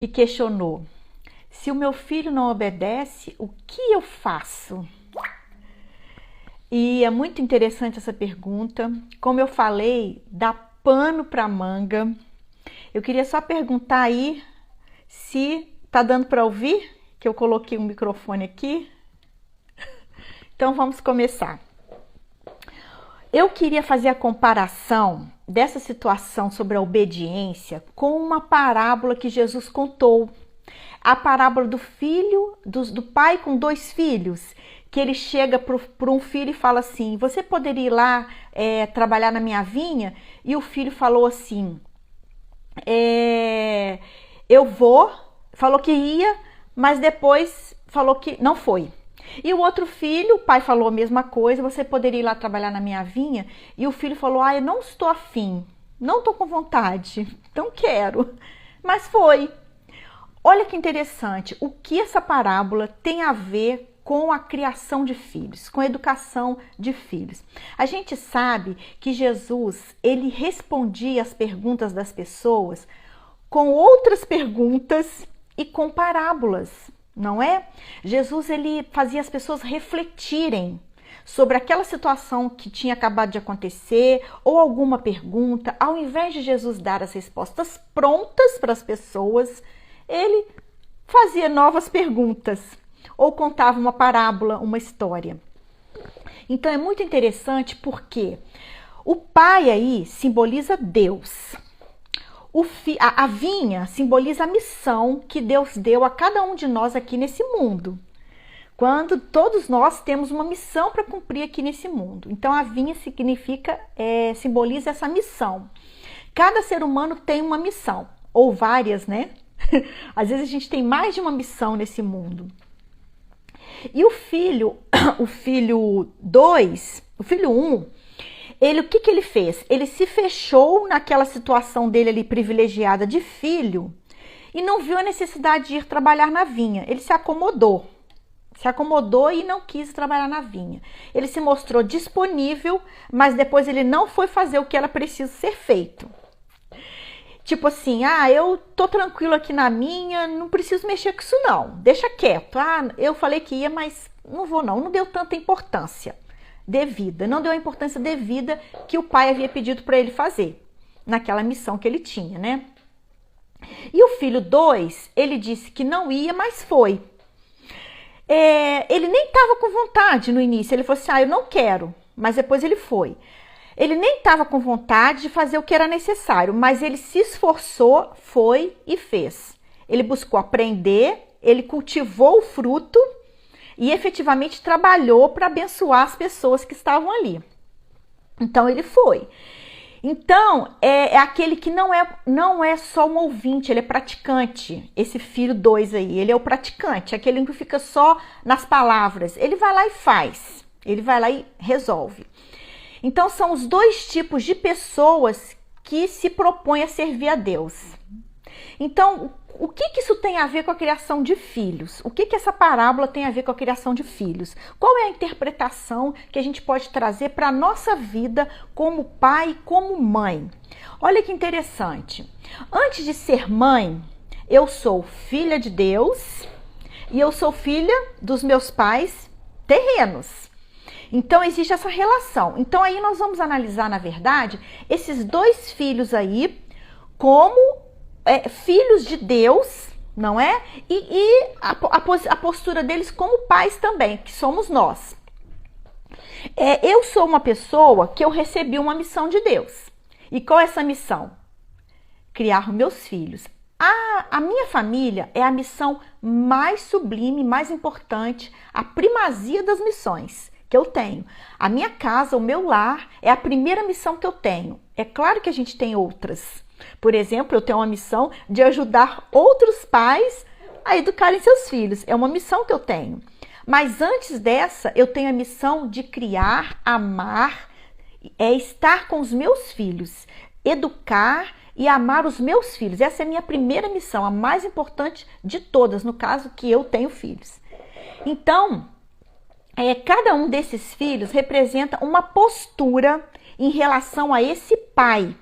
E questionou: se o meu filho não obedece, o que eu faço? E é muito interessante essa pergunta. Como eu falei, dá pano para manga. Eu queria só perguntar aí se tá dando para ouvir, que eu coloquei um microfone aqui. Então vamos começar. Eu queria fazer a comparação dessa situação sobre a obediência com uma parábola que Jesus contou. A parábola do filho, do pai com dois filhos, que ele chega para um filho e fala assim: você poderia ir lá trabalhar na minha vinha? E o filho falou assim: eu vou. Falou que ia, mas depois falou que não foi. E o outro filho, o pai falou a mesma coisa: você poderia ir lá trabalhar na minha vinha? E o filho falou: eu não estou afim, não estou com vontade, não quero. Mas foi. Olha que interessante, o que essa parábola tem a ver com a criação de filhos, com a educação de filhos. A gente sabe que Jesus, ele respondia as perguntas das pessoas com outras perguntas e com parábolas, não é? Jesus, ele fazia as pessoas refletirem sobre aquela situação que tinha acabado de acontecer ou alguma pergunta. Ao invés de Jesus dar as respostas prontas para as pessoas, ele fazia novas perguntas ou contava uma parábola, uma história. Então é muito interessante porque o pai aí simboliza Deus. A vinha simboliza a missão que Deus deu a cada um de nós aqui nesse mundo. Quando todos nós temos uma missão para cumprir aqui nesse mundo. Então a vinha simboliza essa missão. Cada ser humano tem uma missão, ou várias, né? Às vezes a gente tem mais de uma missão nesse mundo. E o filho 2, o filho 1, o que ele fez? Ele se fechou naquela situação dele ali privilegiada de filho e não viu a necessidade de ir trabalhar na vinha. Ele se acomodou e não quis trabalhar na vinha. Ele se mostrou disponível, mas depois ele não foi fazer o que era preciso ser feito. Tipo assim, eu tô tranquilo aqui na minha, não preciso mexer com isso não, deixa quieto. Eu falei que ia, mas não vou não deu tanta importância devida, não deu a importância devida que o pai havia pedido para ele fazer, naquela missão que ele tinha, né? E o filho 2, ele disse que não ia, mas foi. Ele nem estava com vontade no início, ele falou assim, eu não quero, mas depois ele foi. Ele nem estava com vontade de fazer o que era necessário, mas ele se esforçou, foi e fez. Ele buscou aprender, ele cultivou o fruto e efetivamente trabalhou para abençoar as pessoas que estavam ali. Então ele foi. Então é aquele que não é só um ouvinte, ele é praticante. Esse filho 2 aí, ele é o praticante, aquele que fica só nas palavras. Ele vai lá e faz, ele vai lá e resolve. Então são os dois tipos de pessoas que se propõem a servir a Deus. Então, o que isso tem a ver com a criação de filhos? O que essa parábola tem a ver com a criação de filhos? Qual é a interpretação que a gente pode trazer para a nossa vida como pai e como mãe? Olha que interessante. Antes de ser mãe, eu sou filha de Deus e eu sou filha dos meus pais terrenos. Então existe essa relação. Então aí nós vamos analisar, na verdade, esses dois filhos aí como filhos de Deus, não é? E a postura deles como pais também, que somos nós. Eu sou uma pessoa que eu recebi uma missão de Deus. E qual é essa missão? Criar meus filhos. A minha família é a missão mais sublime, mais importante, a primazia das missões que eu tenho. A minha casa, o meu lar, é a primeira missão que eu tenho. É claro que a gente tem outras. Por exemplo, eu tenho uma missão de ajudar outros pais a educarem seus filhos. É uma missão que eu tenho. Mas antes dessa, eu tenho a missão de criar, amar, estar com os meus filhos, educar e amar os meus filhos. Essa é a minha primeira missão, a mais importante de todas, no caso que eu tenho filhos. Então, cada um desses filhos representa uma postura em relação a esse pai.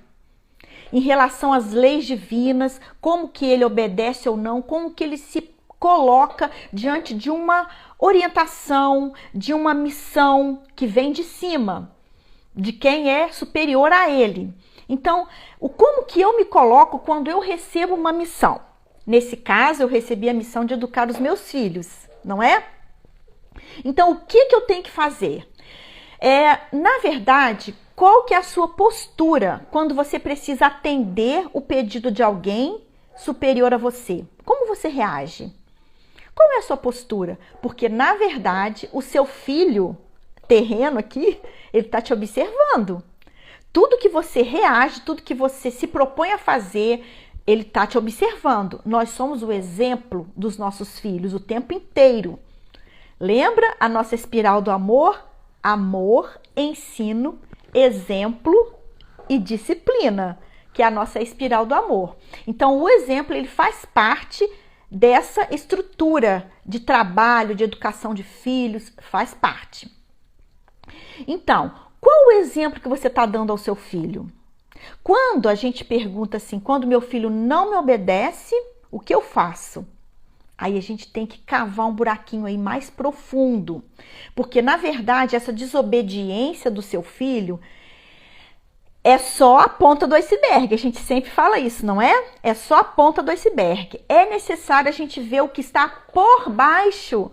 em relação às leis divinas, como que ele obedece ou não, como que ele se coloca diante de uma orientação, de uma missão que vem de cima, de quem é superior a ele. Então, como que eu me coloco quando eu recebo uma missão? Nesse caso, eu recebi a missão de educar os meus filhos, não é? Então, o que eu tenho que fazer? Na verdade, qual que é a sua postura quando você precisa atender o pedido de alguém superior a você? Como você reage? Qual é a sua postura? Porque, na verdade, o seu filho terreno aqui, ele está te observando. Tudo que você reage, tudo que você se propõe a fazer, ele está te observando. Nós somos o exemplo dos nossos filhos o tempo inteiro. Lembra a nossa espiral do amor? Amor, ensino, exemplo e disciplina, que é a nossa espiral do amor. Então, o exemplo, ele faz parte dessa estrutura de trabalho, de educação de filhos, faz parte. Então, qual o exemplo que você está dando ao seu filho? Quando a gente pergunta assim, quando meu filho não me obedece, o que eu faço? Aí a gente tem que cavar um buraquinho aí mais profundo, porque na verdade essa desobediência do seu filho é só a ponta do iceberg, a gente sempre fala isso, não é? É só a ponta do iceberg. É necessário a gente ver o que está por baixo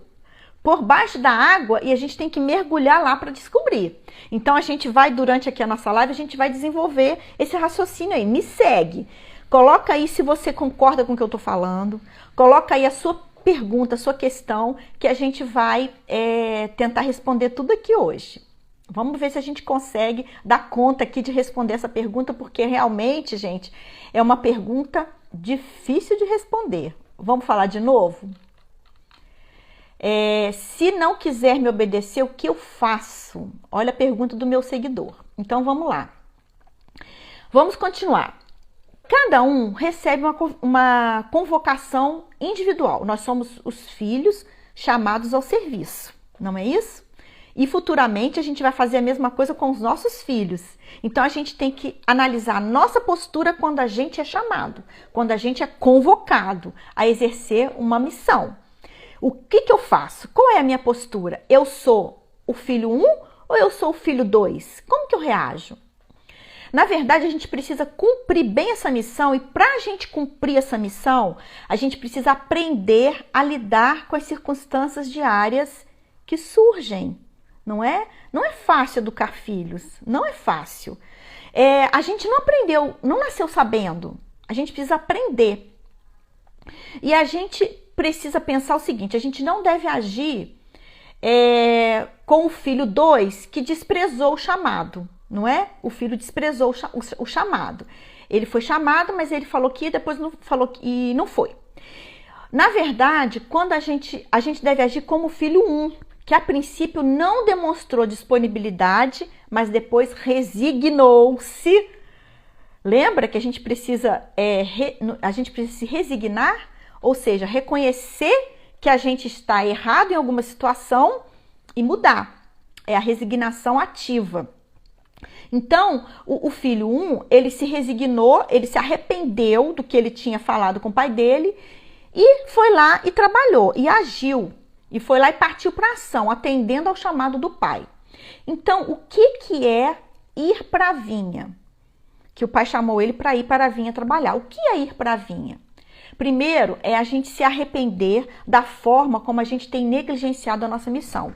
da água, e a gente tem que mergulhar lá para descobrir. Então a gente vai, durante aqui a nossa live, a gente vai desenvolver esse raciocínio aí. Me segue. Coloca aí se você concorda com o que eu tô falando. Coloca aí a sua pergunta, a sua questão, que a gente vai tentar responder tudo aqui hoje. Vamos ver se a gente consegue dar conta aqui de responder essa pergunta, porque realmente, gente, é uma pergunta difícil de responder. Vamos falar de novo? Se não quiser me obedecer, o que eu faço? Olha a pergunta do meu seguidor. Então, vamos lá. Vamos continuar. Cada um recebe uma convocação individual. Nós somos os filhos chamados ao serviço, não é isso? E futuramente a gente vai fazer a mesma coisa com os nossos filhos. Então a gente tem que analisar a nossa postura quando a gente é chamado, quando a gente é convocado a exercer uma missão. O que eu faço? Qual é a minha postura? Eu sou o filho 1 ou eu sou o filho 2? Como que eu reajo? Na verdade, a gente precisa cumprir bem essa missão, e para a gente cumprir essa missão, a gente precisa aprender a lidar com as circunstâncias diárias que surgem, não é? Não é fácil educar filhos, não é fácil. A gente não aprendeu, não nasceu sabendo, a gente precisa aprender. E a gente precisa pensar o seguinte, a gente não deve agir com o filho 2 que desprezou o chamado. Não é? O filho desprezou o chamado. Ele foi chamado, mas ele falou que ia, depois não falou que não foi. Na verdade, quando a gente deve agir como o filho 1, que a princípio não demonstrou disponibilidade, mas depois resignou-se. Lembra que a gente precisa se resignar, ou seja, reconhecer que a gente está errado em alguma situação e mudar. É a resignação ativa. Então, o filho 1, ele se resignou, ele se arrependeu do que ele tinha falado com o pai dele e foi lá e trabalhou, e agiu, e foi lá e partiu para a ação, atendendo ao chamado do pai. Então, o que é ir para a vinha? Que o pai chamou ele para ir para a vinha trabalhar. O que é ir para a vinha? Primeiro, é a gente se arrepender da forma como a gente tem negligenciado a nossa missão,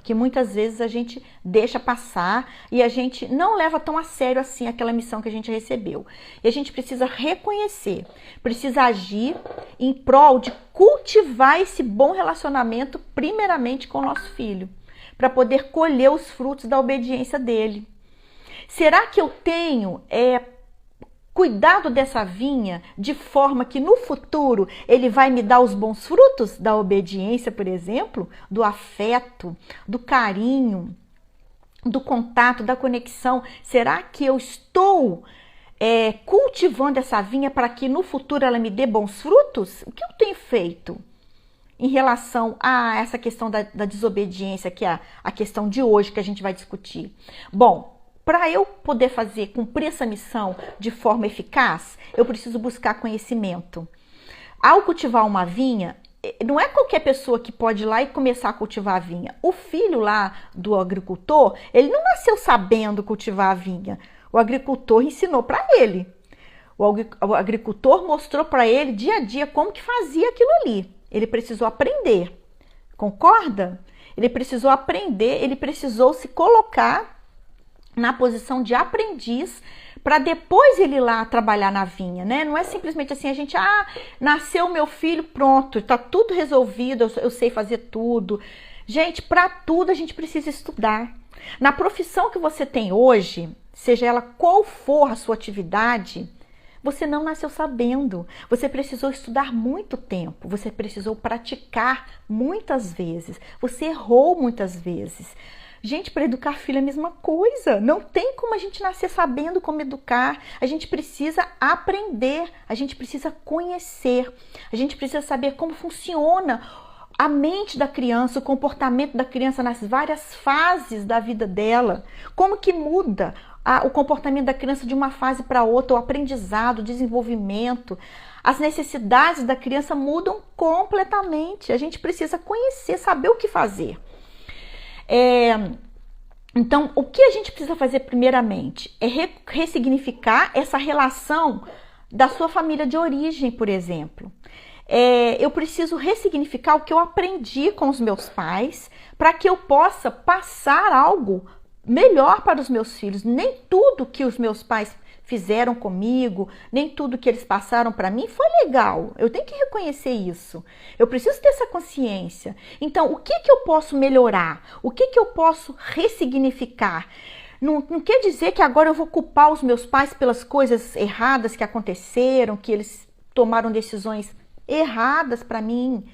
que muitas vezes a gente deixa passar e a gente não leva tão a sério assim aquela missão que a gente recebeu. E a gente precisa reconhecer, precisa agir em prol de cultivar esse bom relacionamento primeiramente com o nosso filho, para poder colher os frutos da obediência dele. Será que eu tenho cuidado dessa vinha de forma que no futuro ele vai me dar os bons frutos da obediência, por exemplo, do afeto, do carinho, do contato, da conexão? Será que eu estou cultivando essa vinha para que no futuro ela me dê bons frutos? O que eu tenho feito em relação a essa questão da desobediência, que é a questão de hoje que a gente vai discutir? Bom, para eu poder cumprir essa missão de forma eficaz, eu preciso buscar conhecimento. Ao cultivar uma vinha, não é qualquer pessoa que pode ir lá e começar a cultivar a vinha. O filho lá do agricultor, ele não nasceu sabendo cultivar a vinha. O agricultor ensinou para ele. O agricultor mostrou para ele dia a dia como que fazia aquilo ali. Ele precisou aprender. Concorda? Ele precisou aprender, ele precisou se colocar na posição de aprendiz para depois ele ir lá trabalhar na vinha, né? Não é simplesmente assim, a gente, nasceu meu filho, pronto, tá tudo resolvido, eu sei fazer tudo. Gente, para tudo a gente precisa estudar. Na profissão que você tem hoje, seja ela qual for a sua atividade, você não nasceu sabendo. Você precisou estudar muito tempo, você precisou praticar muitas vezes, você errou muitas vezes. Gente, para educar filho é a mesma coisa. Não tem como a gente nascer sabendo como educar. A gente precisa aprender, a gente precisa conhecer, a gente precisa saber como funciona a mente da criança, o comportamento da criança nas várias fases da vida dela. Como que muda o comportamento da criança de uma fase para outra, o aprendizado, o desenvolvimento. As necessidades da criança mudam completamente. A gente precisa conhecer, saber o que fazer. Então, o que a gente precisa fazer primeiramente é ressignificar essa relação da sua família de origem, por exemplo. Eu preciso ressignificar o que eu aprendi com os meus pais para que eu possa passar algo melhor para os meus filhos. Nem tudo que os meus pais fizeram comigo, nem tudo que eles passaram para mim foi legal. Eu tenho que reconhecer isso. Eu preciso ter essa consciência. Então, o que eu posso melhorar? O que eu posso ressignificar? Não quer dizer que agora eu vou culpar os meus pais pelas coisas erradas que aconteceram, que eles tomaram decisões erradas para mim.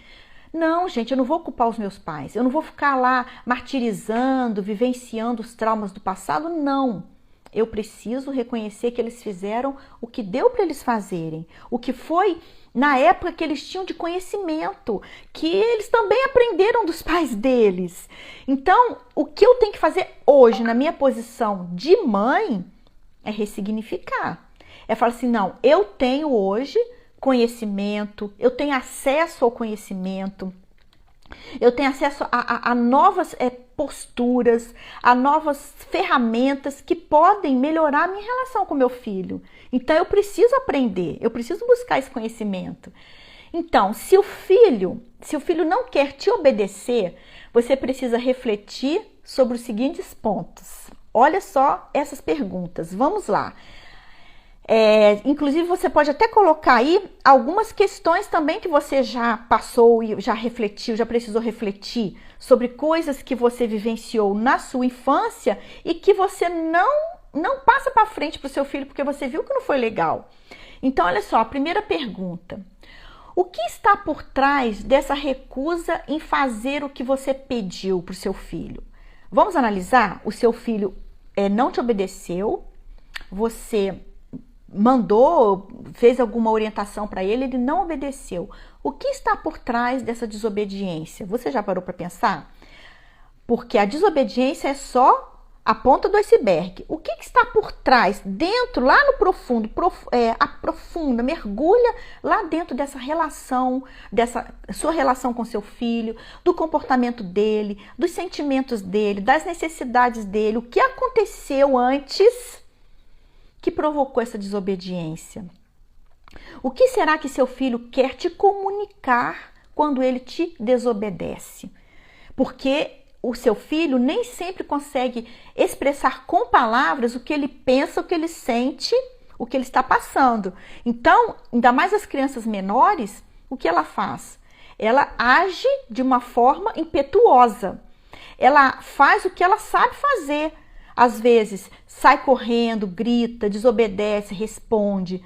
Não, gente, eu não vou culpar os meus pais. Eu não vou ficar lá martirizando, vivenciando os traumas do passado, não. Eu preciso reconhecer que eles fizeram o que deu para eles fazerem, o que foi na época que eles tinham de conhecimento, que eles também aprenderam dos pais deles. Então, o que eu tenho que fazer hoje, na minha posição de mãe, é ressignificar. É falar assim, não, eu tenho hoje conhecimento, eu tenho acesso ao conhecimento, eu tenho acesso a novas posturas, a novas ferramentas que podem melhorar a minha relação com meu filho. Então, eu preciso aprender, eu preciso buscar esse conhecimento. Então, se o filho não quer te obedecer, você precisa refletir sobre os seguintes pontos. Olha só essas perguntas, vamos lá. Inclusive, você pode até colocar aí algumas questões também que você já passou e já refletiu, já precisou refletir sobre coisas que você vivenciou na sua infância e que você não passa para frente para o seu filho porque você viu que não foi legal. Então, olha só, a primeira pergunta. O que está por trás dessa recusa em fazer o que você pediu para o seu filho? Vamos analisar? O seu filho não te obedeceu, você mandou, fez alguma orientação para ele, ele não obedeceu. O que está por trás dessa desobediência? Você já parou para pensar? Porque a desobediência é só a ponta do iceberg. O que está por trás, dentro, lá no profundo, aprofunda, mergulha lá dentro dessa relação, dessa sua relação com seu filho, do comportamento dele, dos sentimentos dele, das necessidades dele, o que aconteceu antes que provocou essa desobediência? O que será que seu filho quer te comunicar quando ele te desobedece? Porque o seu filho nem sempre consegue expressar com palavras o que ele pensa, o que ele sente, o que ele está passando. Então, ainda mais as crianças menores, o que ela faz? Ela age de uma forma impetuosa. Ela faz o que ela sabe fazer. Às vezes, sai correndo, grita, desobedece, responde,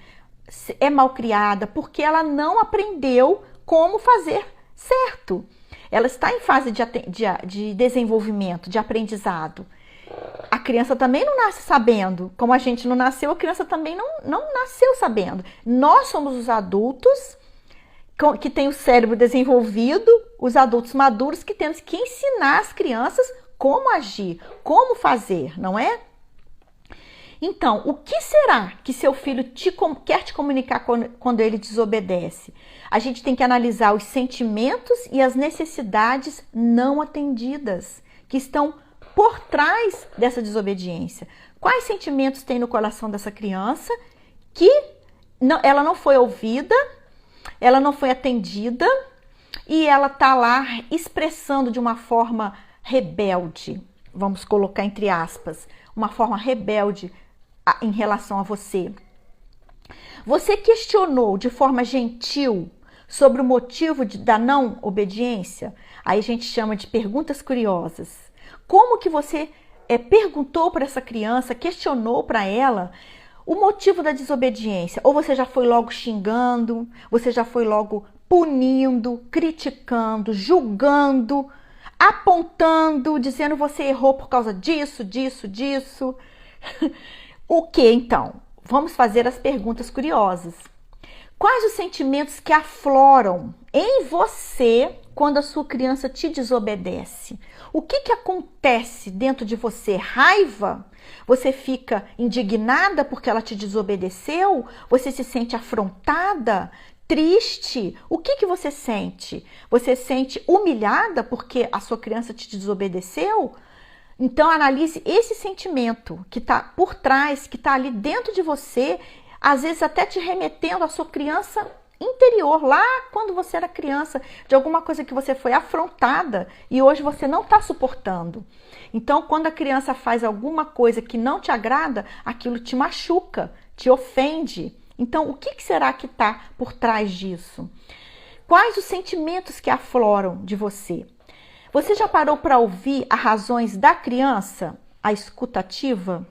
é malcriada, porque ela não aprendeu como fazer certo. Ela está em fase de desenvolvimento, de aprendizado. A criança também não nasce sabendo. Como a gente não nasceu, a criança também não nasceu sabendo. Nós somos os adultos que têm o cérebro desenvolvido, os adultos maduros que temos que ensinar as crianças como agir, como fazer, não é? Então, o que será que seu filho quer te comunicar quando ele desobedece? A gente tem que analisar os sentimentos e as necessidades não atendidas que estão por trás dessa desobediência. Quais sentimentos tem no coração dessa criança que ela não foi ouvida, ela não foi atendida e ela está lá expressando de uma forma rebelde, vamos colocar entre aspas, uma forma rebelde em relação a você. Você questionou de forma gentil sobre o motivo da não obediência? Aí a gente chama de perguntas curiosas. Como que você perguntou para essa criança, questionou para ela o motivo da desobediência? Ou você já foi logo xingando, você já foi logo punindo, criticando, julgando, apontando, dizendo você errou por causa disso, disso, disso. O que então? Vamos fazer as perguntas curiosas. Quais os sentimentos que afloram em você quando a sua criança te desobedece? O que acontece dentro de você? Raiva? Você fica indignada porque ela te desobedeceu? Você se sente afrontada? Triste? O que você sente? Você sente humilhada porque a sua criança te desobedeceu? Então analise esse sentimento que está por trás, que está ali dentro de você, às vezes até te remetendo à sua criança interior, lá quando você era criança, de alguma coisa que você foi afrontada e hoje você não está suportando. Então, quando a criança faz alguma coisa que não te agrada, aquilo te machuca, te ofende. Então, o que será que está por trás disso? Quais os sentimentos que afloram de você? Você já parou para ouvir as razões da criança, a escutativa,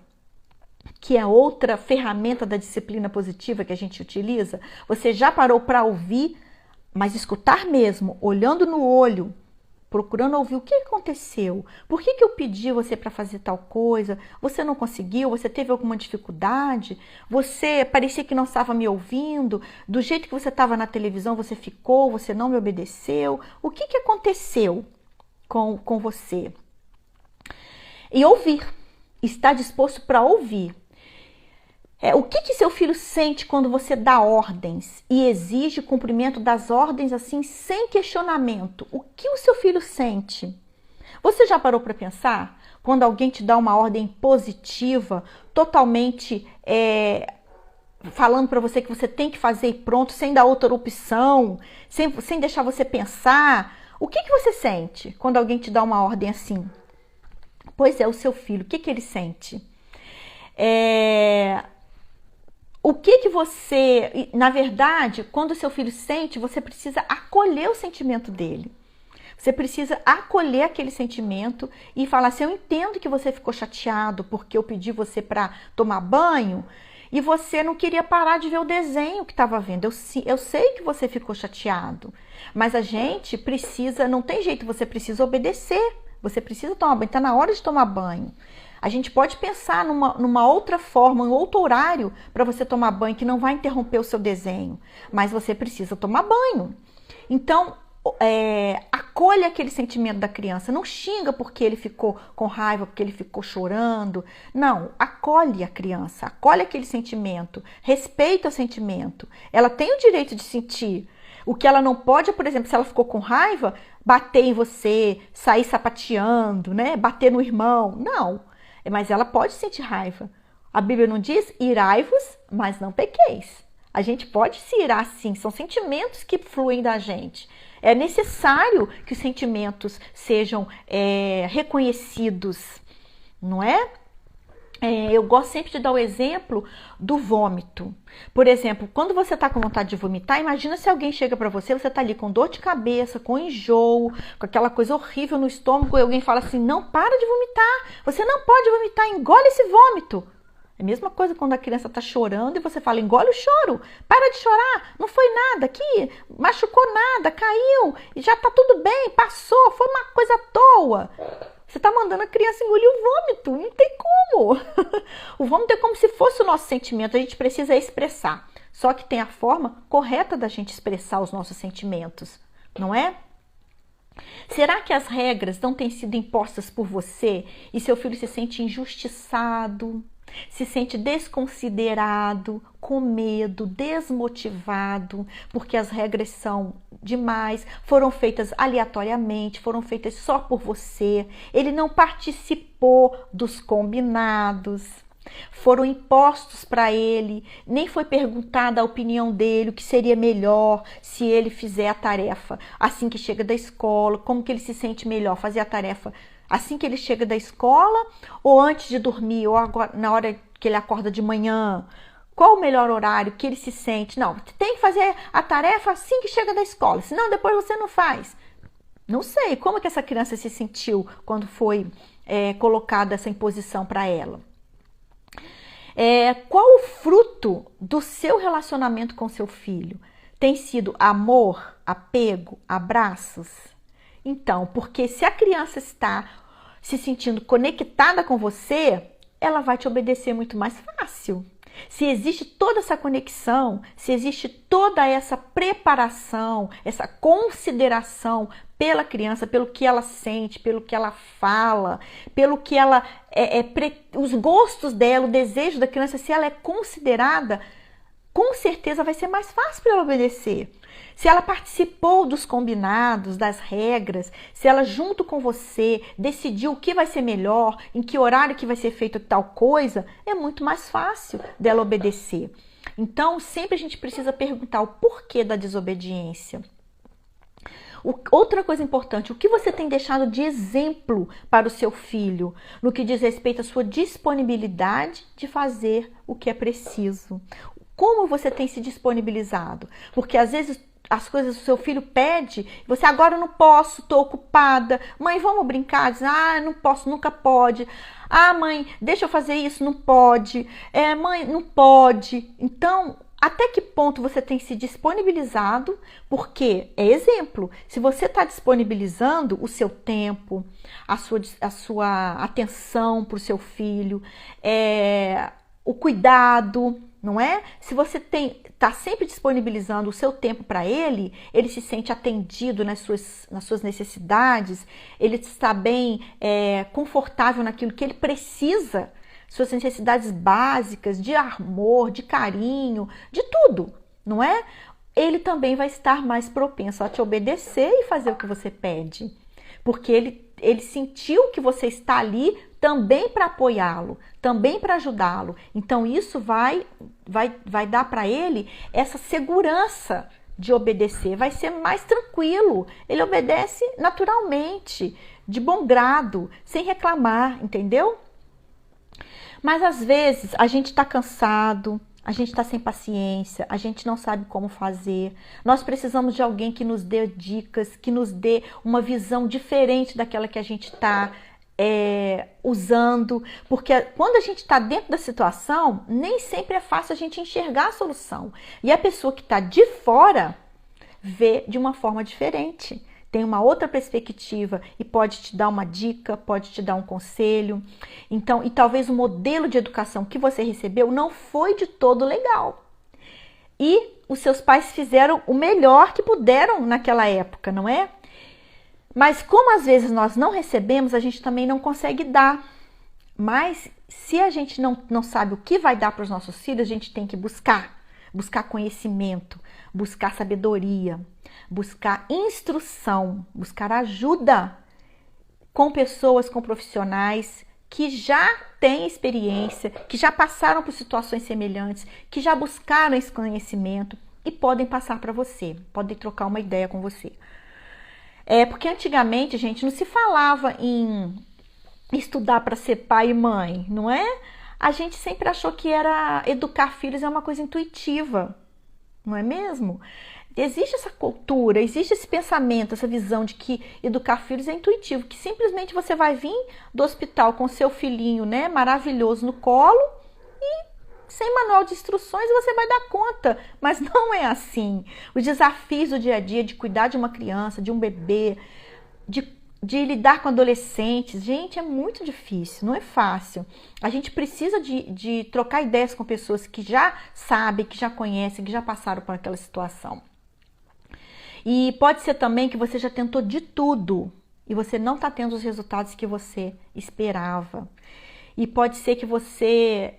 que é outra ferramenta da disciplina positiva que a gente utiliza? Você já parou para ouvir, mas escutar mesmo, olhando no olho, procurando ouvir o que aconteceu? Por que eu pedi você para fazer tal coisa? Você não conseguiu? Você teve alguma dificuldade? Você parecia que não estava me ouvindo? Do jeito que você estava na televisão, você ficou, você não me obedeceu? O que aconteceu com você? E ouvir. Está disposto para ouvir. O que seu filho sente quando você dá ordens e exige o cumprimento das ordens assim, sem questionamento? O que o seu filho sente? Você já parou para pensar? Quando alguém te dá uma ordem positiva, totalmente falando para você que você tem que fazer e pronto, sem dar outra opção, sem deixar você pensar, o que você sente quando alguém te dá uma ordem assim? Pois é, o seu filho, o que ele sente? O que você... Na verdade, quando o seu filho sente, você precisa acolher o sentimento dele. Você precisa acolher aquele sentimento e falar assim, eu entendo que você ficou chateado porque eu pedi você para tomar banho e você não queria parar de ver o desenho que estava vendo. Eu sei que você ficou chateado, mas a gente precisa... Não tem jeito, você precisa obedecer. Você precisa tomar banho, está na hora de tomar banho. A gente pode pensar numa outra forma, um outro horário para você tomar banho que não vai interromper o seu desenho, mas você precisa tomar banho. Então, acolha aquele sentimento da criança, não xinga porque ele ficou com raiva, porque ele ficou chorando. Não, acolhe a criança, acolhe aquele sentimento, respeita o sentimento. Ela tem o direito de sentir. O que ela não pode é, por exemplo, se ela ficou com raiva, bater em você, sair sapateando, né? Bater no irmão. Não. Mas ela pode sentir raiva. A Bíblia não diz, irai-vos, mas não pequeis. A gente pode se irar sim, são sentimentos que fluem da gente. É necessário que os sentimentos sejam reconhecidos, não é? Eu gosto sempre de dar o exemplo do vômito. Por exemplo, quando você está com vontade de vomitar, imagina se alguém chega para você, você está ali com dor de cabeça, com enjoo, com aquela coisa horrível no estômago, e alguém fala assim, não, para de vomitar, você não pode vomitar, engole esse vômito. É a mesma coisa quando a criança está chorando e você fala, engole o choro, para de chorar, não foi nada aqui, machucou nada, caiu, já está tudo bem, passou, foi uma coisa à toa. Você está mandando a criança engolir o vômito, não tem como. O vômito é como se fosse o nosso sentimento, a gente precisa expressar. Só que tem a forma correta da gente expressar os nossos sentimentos, não é? Será que as regras não têm sido impostas por você e seu filho se sente injustiçado? se sente desconsiderado, com medo, desmotivado, porque as regras são demais, foram feitas aleatoriamente, foram feitas só por você, ele não participou dos combinados, foram impostos para ele, nem foi perguntada a opinião dele, o que seria melhor se ele fizer a tarefa assim que chega da escola, como que ele se sente melhor, fazer a tarefa assim que ele chega da escola, ou antes de dormir, ou agora, na hora que ele acorda de manhã. Qual o melhor horário que ele se sente? Não, tem que fazer a tarefa assim que chega da escola, senão depois você não faz. Não sei como que essa criança se sentiu quando foi colocada essa imposição para ela. Qual o fruto do seu relacionamento com seu filho? Tem sido amor, apego, abraços? Então, porque se a criança está se sentindo conectada com você, ela vai te obedecer muito mais fácil. Se existe toda essa conexão, se existe toda essa preparação, essa consideração pela criança, pelo que ela sente, pelo que ela fala, pelo que ela os gostos dela, o desejo da criança, se ela é considerada, com certeza vai ser mais fácil para ela obedecer. Se ela participou dos combinados, das regras, se ela junto com você decidiu o que vai ser melhor, em que horário que vai ser feito tal coisa, é muito mais fácil dela obedecer. Então, sempre a gente precisa perguntar o porquê da desobediência. Outra coisa importante, o que você tem deixado de exemplo para o seu filho no que diz respeito à sua disponibilidade de fazer o que é preciso? Como você tem se disponibilizado? Porque às vezes as coisas o seu filho pede, você agora não posso, estou ocupada. Mãe, vamos brincar? Diz, não posso, nunca pode. Mãe, deixa eu fazer isso, não pode. Mãe, não pode. Então, até que ponto você tem se disponibilizado? Porque é exemplo, se você está disponibilizando o seu tempo, a sua atenção para o seu filho, o cuidado, não é? Se você está sempre disponibilizando o seu tempo para ele se sente atendido nas suas necessidades, ele está bem confortável naquilo que ele precisa, suas necessidades básicas de amor, de carinho, de tudo, não é? Ele também vai estar mais propenso a te obedecer e fazer o que você pede, porque ele sentiu que você está ali também para apoiá-lo, também para ajudá-lo. Então isso vai dar para ele essa segurança de obedecer, vai ser mais tranquilo. Ele obedece naturalmente, de bom grado, sem reclamar, entendeu? Mas às vezes a gente está cansado, a gente está sem paciência, a gente não sabe como fazer. Nós precisamos de alguém que nos dê dicas, que nos dê uma visão diferente daquela que a gente está usando, porque quando a gente está dentro da situação, nem sempre é fácil a gente enxergar a solução. E a pessoa que está de fora vê de uma forma diferente, tem uma outra perspectiva e pode te dar uma dica, pode te dar um conselho. Então, e talvez o modelo de educação que você recebeu não foi de todo legal. E os seus pais fizeram o melhor que puderam naquela época, não é? Mas como às vezes nós não recebemos, a gente também não consegue dar. Mas se a gente não sabe o que vai dar para os nossos filhos, a gente tem que buscar conhecimento, buscar sabedoria, buscar instrução, buscar ajuda com pessoas, com profissionais que já têm experiência, que já passaram por situações semelhantes, que já buscaram esse conhecimento e podem passar para você, podem trocar uma ideia com você. Porque antigamente, gente, não se falava em estudar para ser pai e mãe, não é? A gente sempre achou que educar filhos é uma coisa intuitiva, não é mesmo? Existe essa cultura, existe esse pensamento, essa visão de que educar filhos é intuitivo, que simplesmente você vai vir do hospital com seu filhinho, né, maravilhoso no colo e sem manual de instruções você vai dar conta, mas não é assim. Os desafios do dia a dia de cuidar de uma criança, de um bebê, de lidar com adolescentes, gente, é muito difícil, não é fácil. A gente precisa de trocar ideias com pessoas que já sabem, que já conhecem, que já passaram por aquela situação. E pode ser também que você já tentou de tudo e você não está tendo os resultados que você esperava. E pode ser que você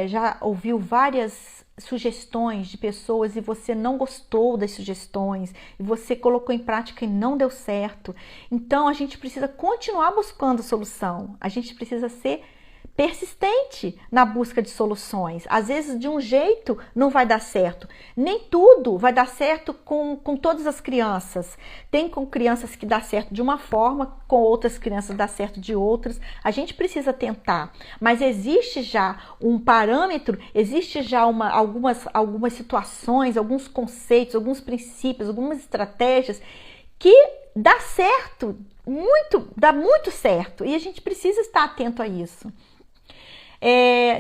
já ouviu várias sugestões de pessoas e você não gostou das sugestões e você colocou em prática e não deu certo. Então a gente precisa continuar buscando solução. A gente precisa ser persistente na busca de soluções. Às vezes de um jeito não vai dar certo. Nem tudo vai dar certo com todas as crianças. Tem com crianças que dá certo de uma forma, com outras crianças dá certo de outras. A gente precisa tentar, mas existe já um parâmetro, existe já algumas situações, alguns conceitos, alguns princípios, algumas estratégias que dá certo, dá muito certo, e a gente precisa estar atento a isso.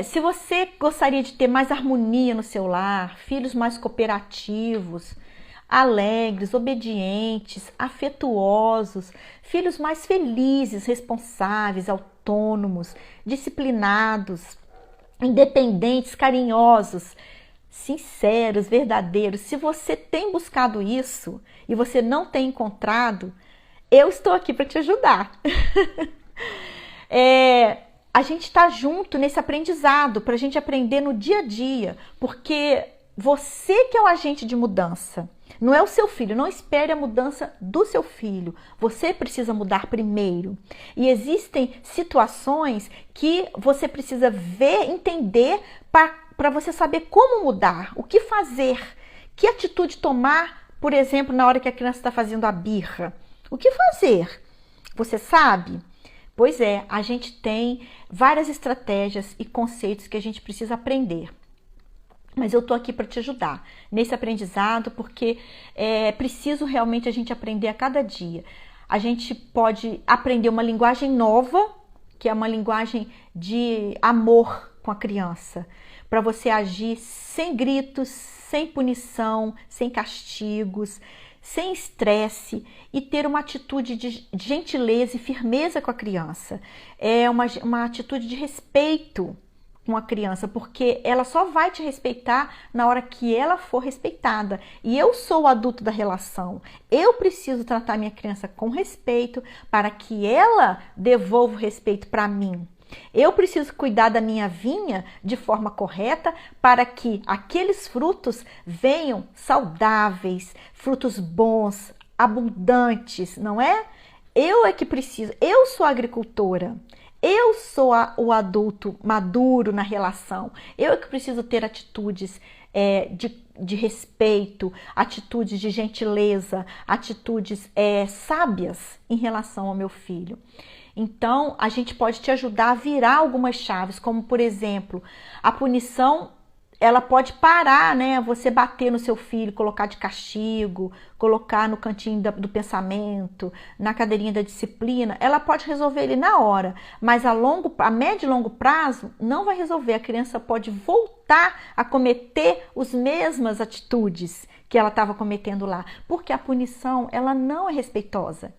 Se você gostaria de ter mais harmonia no seu lar, filhos mais cooperativos, alegres, obedientes, afetuosos, filhos mais felizes, responsáveis, autônomos, disciplinados, independentes, carinhosos, sinceros, verdadeiros. Se você tem buscado isso e você não tem encontrado, eu estou aqui para te ajudar. A gente está junto nesse aprendizado, para a gente aprender no dia a dia, porque você que é o agente de mudança, não é o seu filho. Não espere a mudança do seu filho, você precisa mudar primeiro. E existem situações que você precisa ver, entender, para você saber como mudar, o que fazer, que atitude tomar, por exemplo, na hora que a criança está fazendo a birra. O que fazer? Você sabe? Pois é, a gente tem várias estratégias e conceitos que a gente precisa aprender. Mas eu tô aqui para te ajudar nesse aprendizado, porque é preciso realmente a gente aprender a cada dia. A gente pode aprender uma linguagem nova, que é uma linguagem de amor com a criança, para você agir sem gritos, sem punição, sem castigos, sem estresse e ter uma atitude de gentileza e firmeza com a criança. É uma atitude de respeito com a criança, porque ela só vai te respeitar na hora que ela for respeitada. E eu sou o adulto da relação. Eu preciso tratar minha criança com respeito para que ela devolva o respeito para mim. Eu preciso cuidar da minha vinha de forma correta para que aqueles frutos venham saudáveis, frutos bons, abundantes, não é? Eu é que preciso, eu sou a agricultora, eu sou o adulto maduro na relação, eu é que preciso ter atitudes de respeito, atitudes de gentileza, atitudes sábias em relação ao meu filho. Então, a gente pode te ajudar a virar algumas chaves, como, por exemplo, a punição, ela pode parar, né? Você bater no seu filho, colocar de castigo, colocar no cantinho do pensamento, na cadeirinha da disciplina, ela pode resolver ele na hora, mas a médio e longo prazo não vai resolver. A criança pode voltar a cometer as mesmas atitudes que ela estava cometendo lá, porque a punição, ela não é respeitosa.